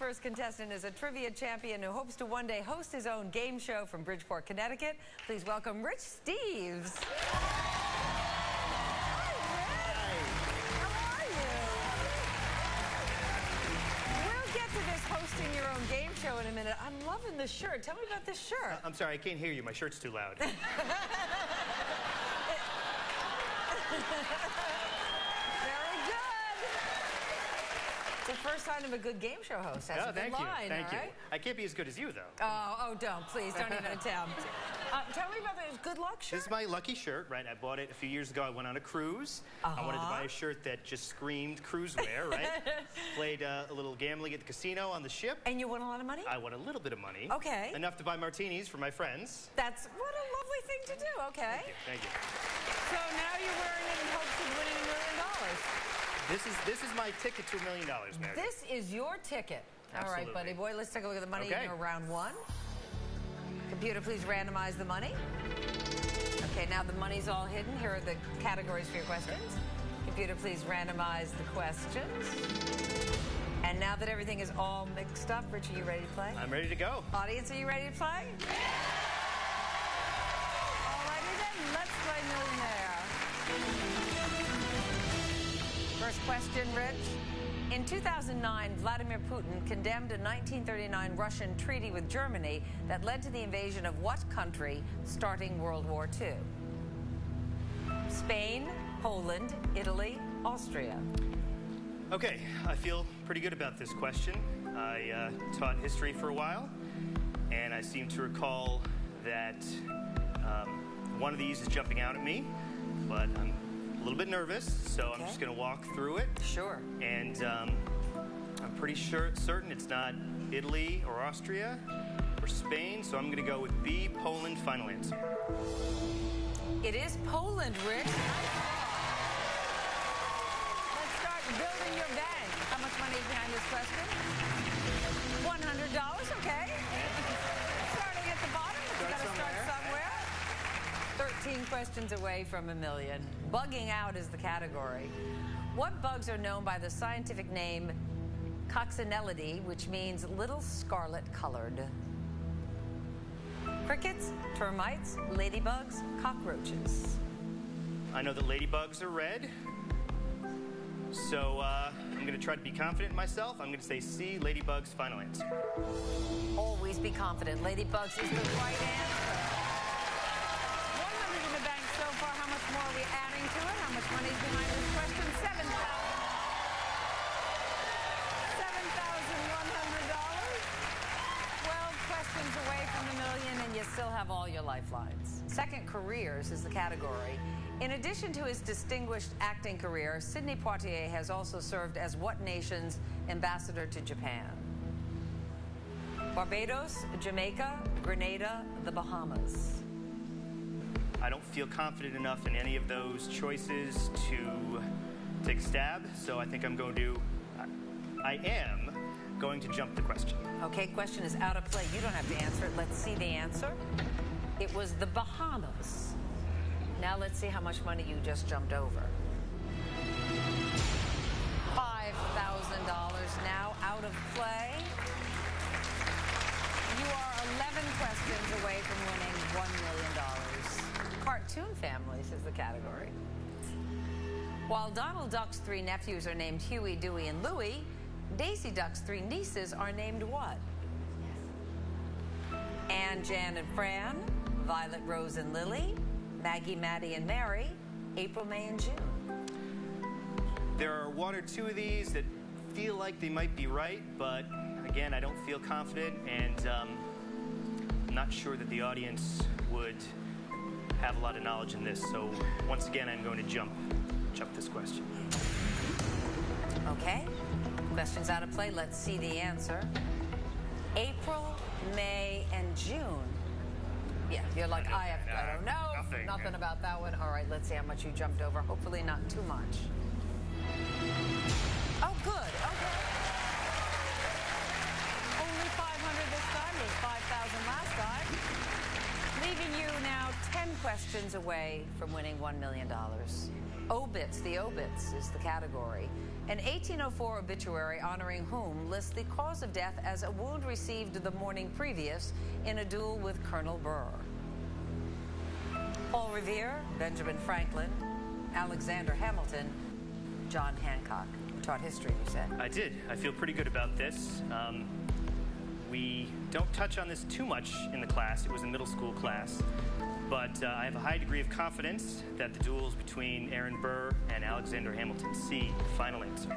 first contestant is a trivia champion who hopes to one day host his own game show from Bridgeport, Connecticut. Please welcome Rich Steves. Hosting your own game show in a minute. I'm loving this shirt. Tell me about this shirt. I'm sorry, I can't hear you. My shirt's too loud. Very good. It's the first sign of a good game show host. That's a good line. Thank you. Right? I can't be as good as you, though. Oh, don't. Please, don't even attempt. Tell me about this good luck shirt. This is my lucky shirt, right? I bought it a few years ago. I went on a cruise. I wanted to buy a shirt that just screamed cruise wear, right? Played a little gambling at the casino on the ship. And you won a lot of money? I won a little bit of money. Okay. Enough to buy martinis for my friends. That's what a lovely thing to do. Okay. Thank you. So now you're wearing it in hopes of winning $1 million. This is my ticket to $1 million, Mary. This is your ticket. Absolutely. All right, buddy boy. Let's take a look at the money in round one. Computer, please randomize the money. Okay, now the money's all hidden. Here are the categories for your questions. Computer, please randomize the questions. And now that everything is all mixed up, Rich, are you ready to play? I'm ready to go. Audience, are you ready to play? Yeah! All righty then, let's play Millionaire. First question, Rich. In 2009, Vladimir Putin condemned a 1939 Russian treaty with Germany that led to the invasion of what country starting World War II? Spain, Poland, Italy, Austria. Okay, I feel pretty good about this question. I taught history for a while, and I seem to recall that one of these is jumping out at me, but I'm a little bit nervous, so I'm just going to walk through it. Sure. And I'm pretty certain it's not Italy or Austria or Spain, so I'm going to go with B, Poland. Final answer. It is Poland, Rick. Let's start building your bank. How much money is behind this question? $100, okay. Starting at the bottom, but you got to start somewhere. 13 questions away from $1 million. Bugging out is the category. What bugs are known by the scientific name coccinellidae, which means little scarlet colored? Crickets, termites, ladybugs, cockroaches. I know that ladybugs are red, so I'm going to try to be confident in myself. I'm going to say C, ladybugs. Final answer. Always be confident. Ladybugs is the right answer. So far, how much more are we adding to it? How much money is behind this question? $7,100. $12 questions away from $1 million, and you still have all your lifelines. Second careers is the category. In addition to his distinguished acting career, Sidney Poitier has also served as what nation's ambassador to Japan? Barbados, Jamaica, Grenada, the Bahamas. I don't feel confident enough in any of those choices to take a stab, so I think I am going to jump the question. Okay, question is out of play. You don't have to answer it. Let's see the answer. It was the Bahamas. Now let's see how much money you just jumped over. $5,000 now out of play. You are 11 questions away from winning $1 million. Cartoon families is the category. While Donald Duck's 3 nephews are named Huey, Dewey, and Louie, Daisy Duck's 3 nieces are named what? Anne, Jan, and Fran, Violet, Rose, and Lily, Maggie, Maddie, and Mary, April, May, and June. There are 1 or 2 of these that feel like they might be right, but again, I don't feel confident, and I'm not sure that the audience would have a lot of knowledge in this, so once again I'm going to jump this question. Okay, question's out of play. Let's see the answer. April, May, and June. Yeah, you're like, I don't know. Nothing about that one. All right, let's see how much you jumped over. Hopefully not too much. Oh, good. Okay. Only 500 this time. It was 5,000 last time. Leaving you now 10 questions away from winning $1 million. Obits, the obits is the category. An 1804 obituary honoring whom lists the cause of death as a wound received the morning previous in a duel with Colonel Burr. Paul Revere, Benjamin Franklin, Alexander Hamilton, John Hancock. You taught history, you said. I did. I feel pretty good about this. We don't touch on this too much in the class. It was a middle school class. But I have a high degree of confidence that the duels between Aaron Burr and Alexander Hamilton C. Final answer.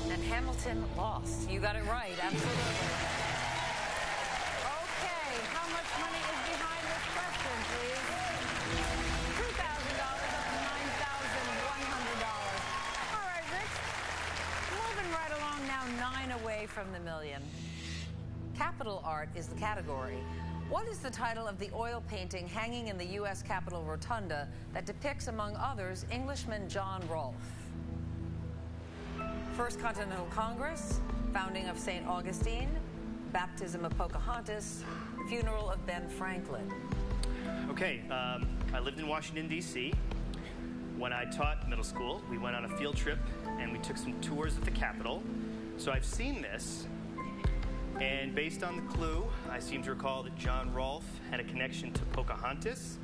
And Hamilton lost. You got it right, absolutely. Okay, how much money is behind this question, please? $2,000 up to $9,100. All right, Rich. Moving right along now, 9 away from the million. Capital art is the category. What is the title of the oil painting hanging in the U.S. Capitol Rotunda that depicts, among others, Englishman John Rolfe? First Continental Congress, founding of St. Augustine, baptism of Pocahontas, funeral of Ben Franklin. Okay, I lived in Washington, D.C. When I taught middle school, we went on a field trip and we took some tours of the Capitol. So I've seen this. And based on the clue, I seem to recall that John Rolfe had a connection to Pocahontas.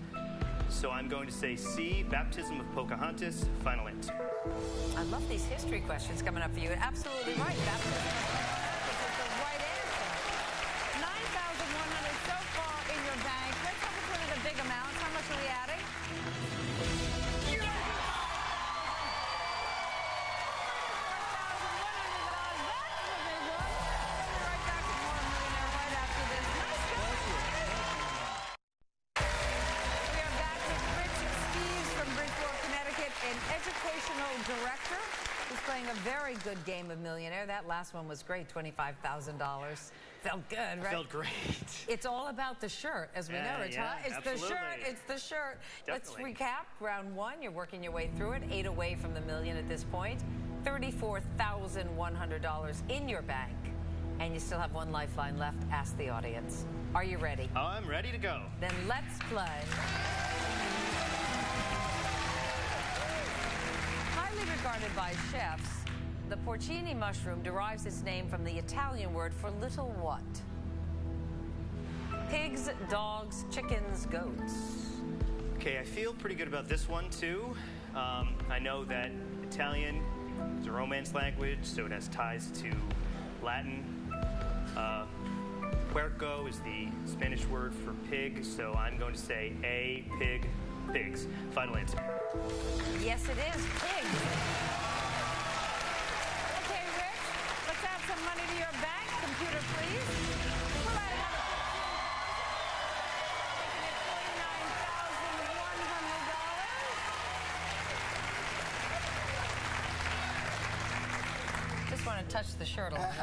So I'm going to say C, baptism of Pocahontas, final answer. I love these history questions coming up for you. Absolutely right. Baptism of Pocahontas is the right answer. $9,100 so far in your bank. Let's hope it's one of the big amounts. How much are we adding? Director who's playing a very good game of Millionaire. That last one was great, $25,000. Felt good, right? Felt great. It's all about the shirt, as we know, Rich, huh? It's absolutely. the shirt, it's the shirt. Definitely. Let's recap. Round 1, you're working your way through it, 8 away from the million at this point, $34,100 in your bank, and you still have one lifeline left. Ask the audience. Are you ready? Oh, I'm ready to go. Then let's play. Regarded by chefs, the porcini mushroom derives its name from the Italian word for little what? Pigs, dogs, chickens, goats. Okay, I feel pretty good about this one, too. I know that Italian is a Romance language, so it has ties to Latin. Puerco is the Spanish word for pig, so I'm going to say A, pig, pigs. Final answer. Yes, it is. Pigs. Okay, Rich, let's add some money to your bank. Computer, please. We'll add another $15,000, making it $49,100. Just want to touch the shirt a little bit.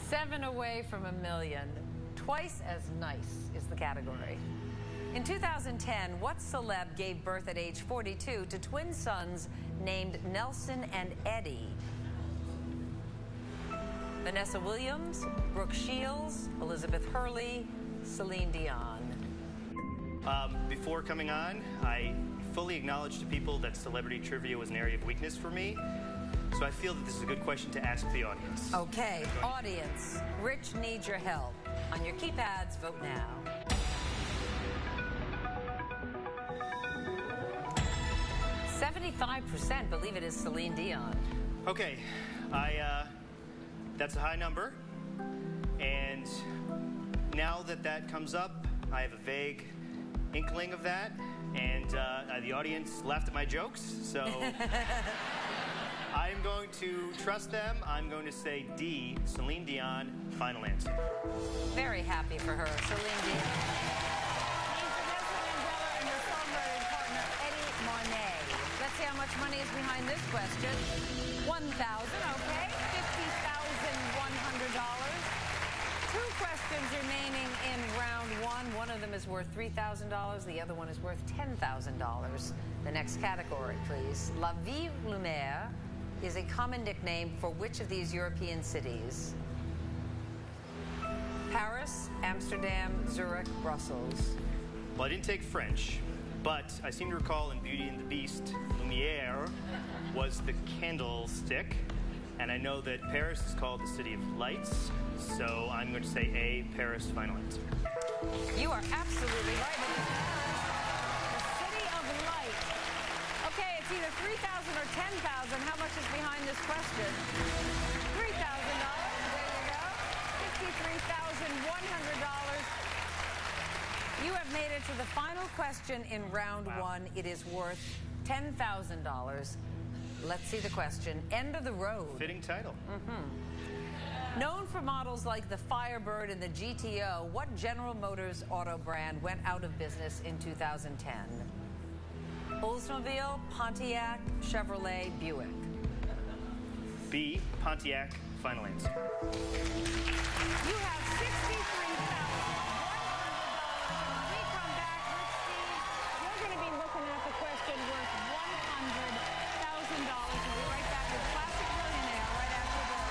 7 away from a million. Twice as nice is the category. In 2010, what celeb gave birth at age 42 to twin sons named Nelson and Eddie? Vanessa Williams, Brooke Shields, Elizabeth Hurley, Celine Dion. Before coming on, I fully acknowledged to people that celebrity trivia was an area of weakness for me. So I feel that this is a good question to ask the audience. Okay, audience, Rich needs your help. On your keypads, vote now. 75% believe it is Celine Dion. Okay, that's a high number. And now that that comes up, I have a vague inkling of that. And the audience laughed at my jokes, so I'm going to trust them. I'm going to say D, Celine Dion, final answer. Very happy for her, Celine Dion. And her songwriting partner, Eddie Marnay. Let's see how much money is behind this question. $1,000, okay. $50,100. 2 questions remaining in round 1. One of them is worth $3,000. The other one is worth $10,000. The next category, please. La Ville Lumière is a common nickname for which of these European cities? Paris, Amsterdam, Zurich, Brussels. Well, I didn't take French, But I seem to recall in Beauty and the Beast, Lumiere was the candlestick. And I know that Paris is called the City of Lights. So I'm going to say A, Paris, final answer. You are absolutely right. It is the City of Light. Okay, it's either 3,000 or 10,000. How much is behind this question? $3,000. There you go. $63,100. You have made it to the final question in round one. It is worth $10,000. Let's see the question. End of the road. Fitting title. Known for models like the Firebird and the GTO, what General Motors auto brand went out of business in 2010? Oldsmobile, Pontiac, Chevrolet, Buick. B, Pontiac, final answer. You have $63,100. When we come back with Steve, you're going to be looking at the question worth $100,000. We'll be right back with Classic Millionaire right after this.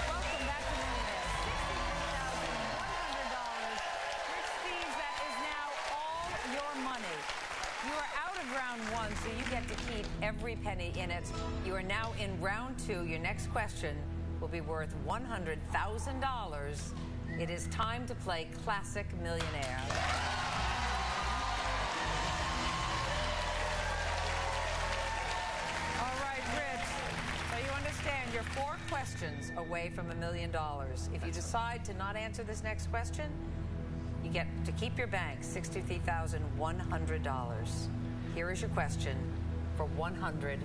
Welcome back to Millionaire. $63,100. With Steve, that is now all your money. You are out of round one, so you get to keep every penny in it. You are now in round two. Your next question will be worth $100,000. It is time to play Classic Millionaire. All right, Rich. So you understand you're 4 questions away from $1 million. If you decide to not answer this next question, you get to keep your bank, $63,100. Here is your question for $100,000.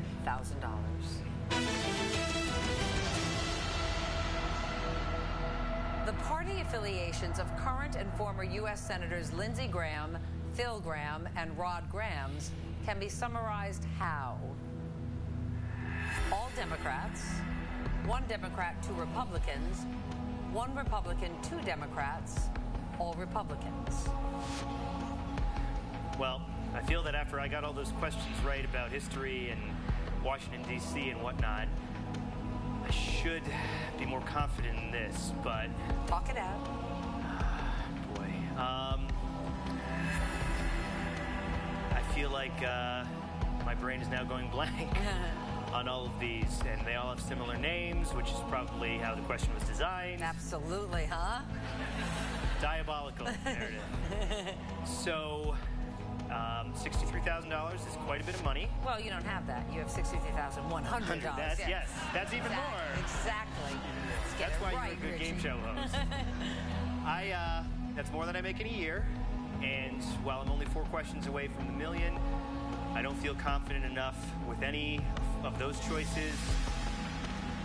The party affiliations of current and former U.S. Senators Lindsey Graham, Phil Gramm, and Rod Grams can be summarized how? All Democrats, 1 Democrat, 2 Republicans, 1 Republican, 2 Democrats, all Republicans. Well, I feel that after I got all those questions right about history and Washington, D.C. and whatnot, I should be more confident in this, but... Talk it out. Boy. I feel like my brain is now going blank on all of these, and they all have similar names, which is probably how the question was designed. Absolutely, huh? Diabolical. There it is. So, $63,000 is quite a bit of money. Well, you don't have that. You have $63,100. Yes, that's even more. Exactly. That's why you're a good game show host. That's more than I make in a year. And while I'm only 4 questions away from the million, I don't feel confident enough with any of those choices.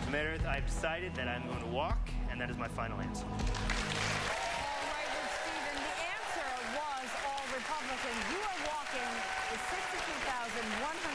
To Meredith, I've decided that I'm going to walk, and that is my final answer. All right, with Stephen, the answer was all Republicans. You are walking with $62,100.